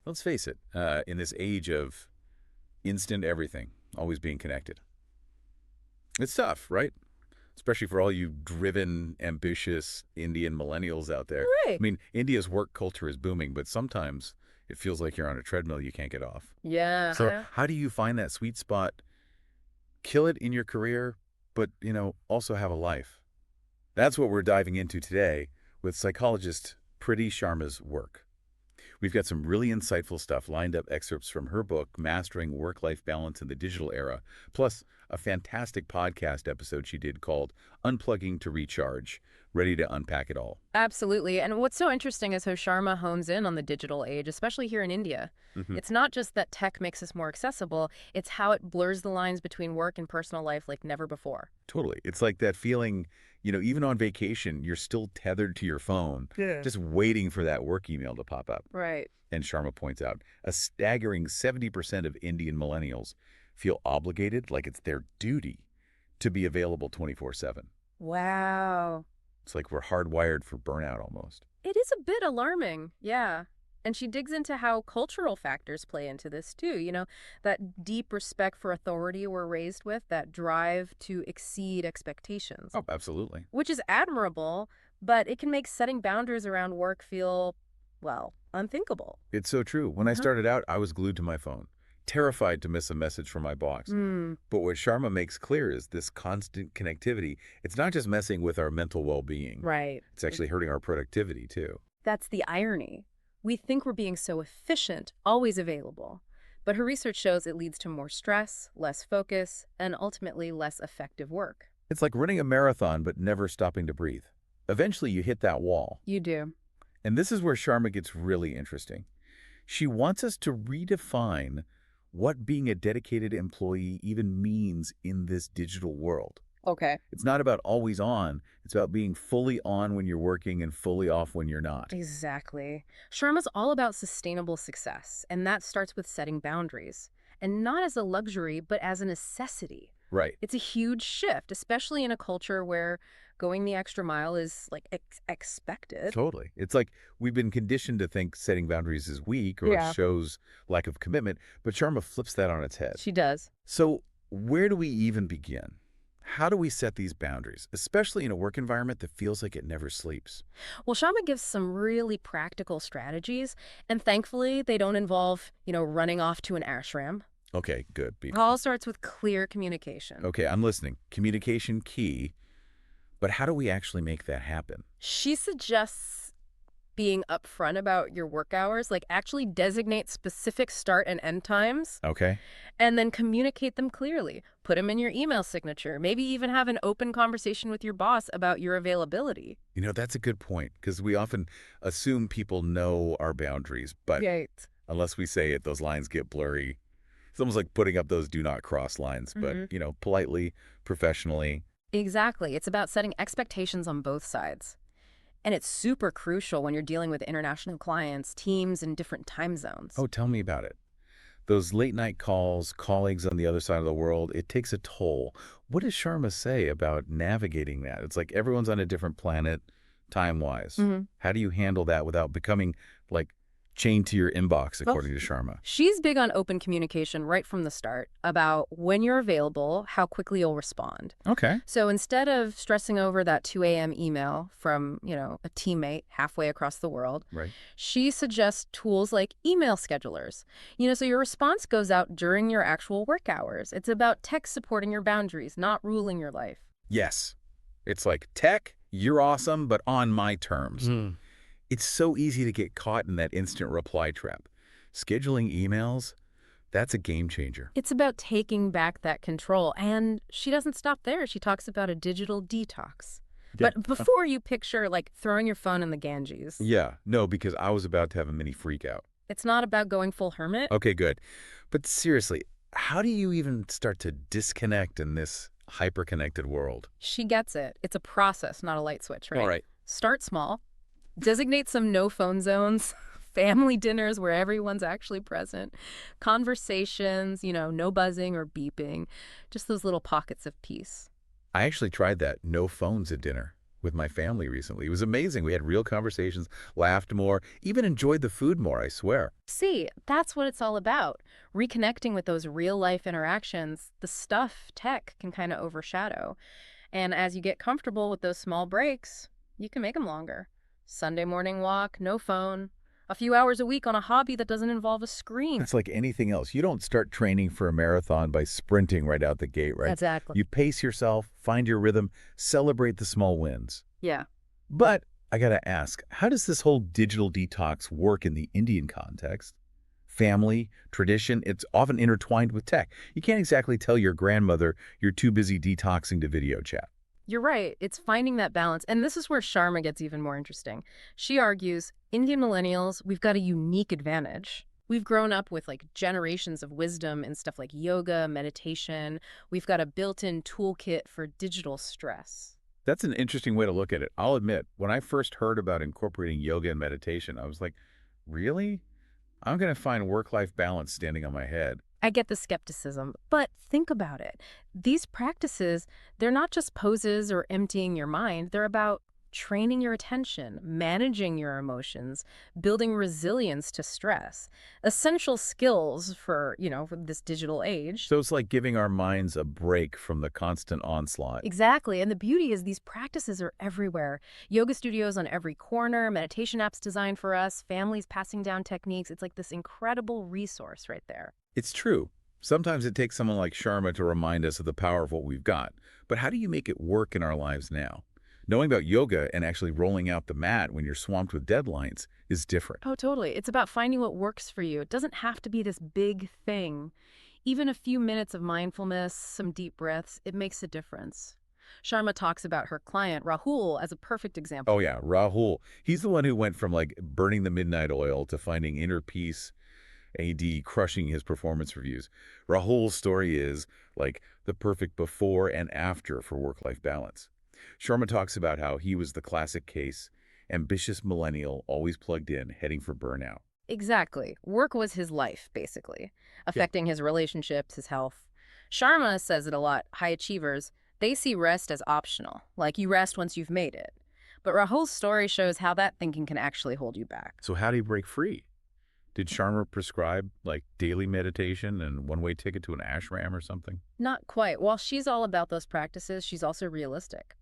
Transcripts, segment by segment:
Let's face it, in this age of instant everything, always being connected, it's tough, right? Especially for all you driven, ambitious Indian millennials out there. I Right. mean, India's work culture is booming, but sometimes it feels like you're on a treadmill you can't get off. Yeah. So how do you find that sweet spot, kill it in your career, but, also have a life? That's what we're diving into today with psychologist Preeti Sharma's work. We've got some really insightful stuff lined up, excerpts from her book, Mastering Work-Life Balance in the Digital Era, plus a fantastic podcast episode she did called Unplugging to Recharge, ready to unpack it all. Absolutely. And what's so interesting is how Sharma hones in on the digital age, especially here in India. Hmm. It's not just that tech makes us more accessible, it's how it blurs the lines between work and personal life like never before. Totally. It's like that feeling, even on vacation, you're still tethered to your phone, Yeah. just waiting for that work email to pop up. Right. And Sharma points out, a staggering 70% of Indian millennials feel obligated, like it's their duty, to be available 24/7. Wow. It's like we're hardwired for burnout almost. It is a bit alarming, yeah. And she digs into how cultural factors play into this too. That deep respect for authority we're raised with, that drive to exceed expectations, Oh, absolutely. which is admirable, but it can make setting boundaries around work feel, well, unthinkable. It's so true. When I Uh-huh. started out, I was glued to my phone, terrified to miss a message from my boss. But what Sharma makes clear is this constant connectivity, it's not just messing with our mental well-being. Right. It's actually hurting our productivity, too. That's the irony. We think we're being so efficient, always available. But her research shows it leads to more stress, less focus, and ultimately less effective work. It's like running a marathon but never stopping to breathe. Eventually, you hit that wall. You do. And this is where Sharma gets really interesting. She wants us to redefine what being a dedicated employee even means in this digital world. Okay. It's not about always on. It's about being fully on when you're working and fully off when you're not. Exactly. Sharma's all about sustainable success, and that starts with setting boundaries. And not as a luxury, but as a necessity. Right. It's a huge shift, especially in a culture where going the extra mile is like expected. Totally. It's like we've been conditioned to think setting boundaries is weak or Yeah. it shows lack of commitment, but Sharma flips that on its head. She does. So where do we even begin? How do we set these boundaries, especially in a work environment that feels like it never sleeps? Well, Shama gives some really practical strategies, and thankfully they don't involve, running off to an ashram. Okay, good. It all starts with clear communication. Okay, I'm listening. Communication key, but how do we actually make that happen? She suggests being upfront about your work hours, like actually designate specific start and end times, Okay. and then communicate them clearly. Put them in your email signature. Maybe even have an open conversation with your boss about your availability. That's a good point because we often assume people know our boundaries, but Right. unless we say it, those lines get blurry. It's almost like putting up those do not cross lines, but, politely, professionally. Exactly. It's about setting expectations on both sides. And it's super crucial when you're dealing with international clients, teams, and different time zones. Oh, tell me about it. Those late night calls, colleagues on the other side of the world, it takes a toll. What does Sharma say about navigating that? It's like everyone's on a different planet, time-wise. How do you handle that without becoming, like, chained to your inbox, according to Sharma? She's big on open communication right from the start about when you're available, how quickly you'll respond. Okay. So instead of stressing over that 2 a.m. email from, a teammate halfway across the world, Right. she suggests tools like email schedulers. So your response goes out during your actual work hours. It's about tech supporting your boundaries, not ruling your life. Yes. It's like, tech, you're awesome, but on my terms. It's so easy to get caught in that instant reply trap. Scheduling emails, that's a game changer. It's about taking back that control. And she doesn't stop there. She talks about a digital detox. Yeah. But before you picture, like, throwing your phone in the Ganges, Yeah, no, because I was about to have a mini freak out. it's not about going full hermit. Okay, good. But seriously, how do you even start to disconnect in this hyper-connected world? She gets it. It's a process, not a light switch, right? All right. Start small. Designate some no-phone zones, family dinners where everyone's actually present, conversations, no buzzing or beeping, just those little pockets of peace. I actually tried that, no phones at dinner, with my family recently. It was amazing. We had real conversations, laughed more, even enjoyed the food more, I swear. See, that's what it's all about. Reconnecting with those real-life interactions, the stuff tech can kind of overshadow. And as you get comfortable with those small breaks, you can make them longer. Sunday morning walk, no phone. A few hours a week on a hobby that doesn't involve a screen. It's like anything else. You don't start training for a marathon by sprinting right out the gate, right? Exactly. You pace yourself, find your rhythm, celebrate the small wins. Yeah. But I gotta ask, how does this whole digital detox work in the Indian context? Family, tradition, it's often intertwined with tech. You can't exactly tell your grandmother you're too busy detoxing to video chat. You're right. It's finding that balance. And this is where Sharma gets even more interesting. She argues, Indian millennials, we've got a unique advantage. We've grown up with like generations of wisdom and stuff like yoga, meditation. We've got a built-in toolkit for digital stress. That's an interesting way to look at it. I'll admit, when I first heard about incorporating yoga and meditation, I was like, really? I'm going to find work-life balance standing on my head. I get the skepticism, but think about it. These practices, they're not just poses or emptying your mind. They're about training your attention, managing your emotions, building resilience to stress. Essential skills for this digital age. So it's like giving our minds a break from the constant onslaught. Exactly. And the beauty is these practices are everywhere. Yoga studios on every corner, meditation apps designed for us, families passing down techniques. It's like this incredible resource right there. It's true. Sometimes it takes someone like Sharma to remind us of the power of what we've got. But how do you make it work in our lives now? Knowing about yoga and actually rolling out the mat when you're swamped with deadlines is different. Oh, totally. It's about finding what works for you. It doesn't have to be this big thing. Even a few minutes of mindfulness, some deep breaths, it makes a difference. Sharma talks about her client, Rahul, as a perfect example. Oh yeah, Rahul. He's the one who went from like burning the midnight oil to finding inner peace, AD crushing his performance reviews. Rahul's story is like the perfect before and after for work-life balance. Sharma talks about how he was the classic case, ambitious millennial, always plugged in, heading for burnout. Exactly. Work was his life, basically, affecting his relationships, his health. Sharma says it a lot. High achievers, they see rest as optional, like you rest once you've made it. But Rahul's story shows how that thinking can actually hold you back. So how do you break free? Did Sharma prescribe like daily meditation and one-way ticket to an ashram or something? Not quite. While she's all about those practices, she's also realistic.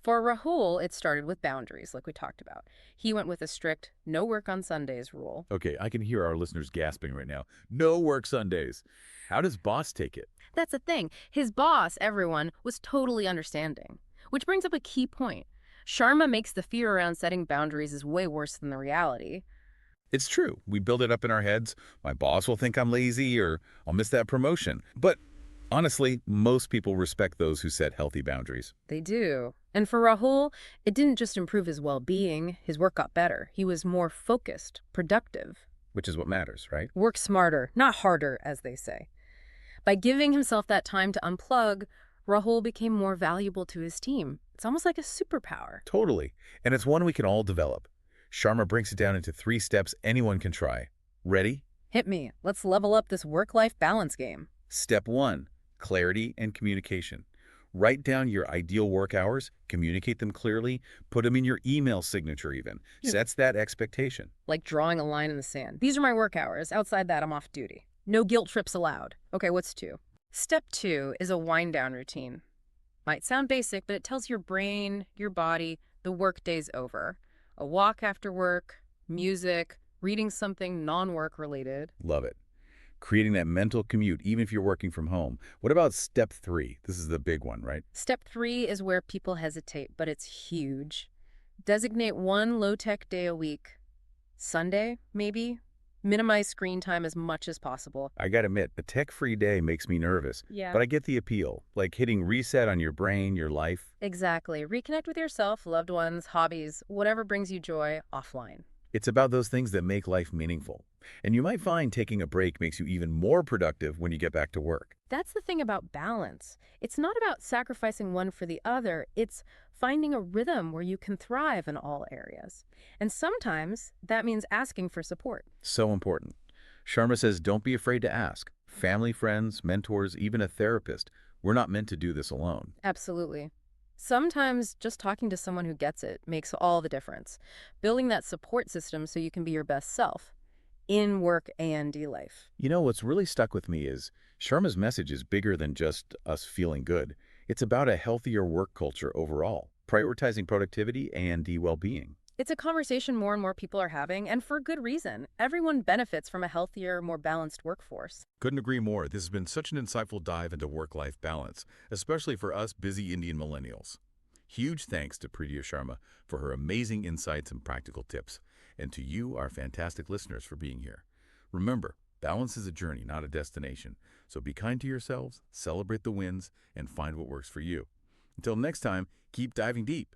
For Rahul, it started with boundaries, like we talked about. He went with a strict no work on Sundays rule. Okay, I can hear our listeners gasping right now. No work Sundays. How does boss take it? That's the thing. His boss, everyone, was totally understanding. Which brings up a key point. Sharma makes the fear around setting boundaries is way worse than the reality. It's true. We build it up in our heads. My boss will think I'm lazy or I'll miss that promotion. But honestly, most people respect those who set healthy boundaries. They do. And for Rahul, it didn't just improve his well-being. His work got better. He was more focused, productive. Which is what matters, right? Work smarter, not harder, as they say. By giving himself that time to unplug, Rahul became more valuable to his team. It's almost like a superpower. Totally. And it's one we can all develop. Sharma breaks it down into 3 steps anyone can try. Ready? Hit me. Let's level up this work-life balance game. Step 1, clarity and communication. Write down your ideal work hours, communicate them clearly, put them in your email signature even. Sets that expectation. Like drawing a line in the sand. These are my work hours. Outside that, I'm off duty. No guilt trips allowed. Okay, what's 2? Step 2 is a wind-down routine. Might sound basic, but it tells your brain, your body, the workday's over. A walk after work, music, reading something non-work related. Love it. Creating that mental commute, even if you're working from home. What about step 3? This is the big one, right? Step 3 is where people hesitate, but it's huge. Designate one low-tech day a week. Sunday, maybe? Minimize screen time as much as possible. I gotta admit, a tech-free day makes me nervous. Yeah. But I get the appeal, like hitting reset on your brain, your life. Exactly. Reconnect with yourself, loved ones, hobbies, whatever brings you joy offline. It's about those things that make life meaningful. And you might find taking a break makes you even more productive when you get back to work. That's the thing about balance. It's not about sacrificing one for the other. It's finding a rhythm where you can thrive in all areas. And sometimes that means asking for support. So important. Sharma says don't be afraid to ask. Family, friends, mentors, even a therapist. We're not meant to do this alone. Absolutely. Sometimes just talking to someone who gets it makes all the difference. Building that support system so you can be your best self in work and life. You know, what's really stuck with me is Sharma's message is bigger than just us feeling good. It's about a healthier work culture overall, prioritizing productivity and well-being. It's a conversation more and more people are having, and for good reason. Everyone benefits from a healthier, more balanced workforce. Couldn't agree more. This has been such an insightful dive into work-life balance, especially for us busy Indian millennials. Huge thanks to Preeti Sharma for her amazing insights and practical tips, and to you, our fantastic listeners, for being here. Remember, balance is a journey, not a destination. So be kind to yourselves, celebrate the wins, and find what works for you. Until next time, keep diving deep.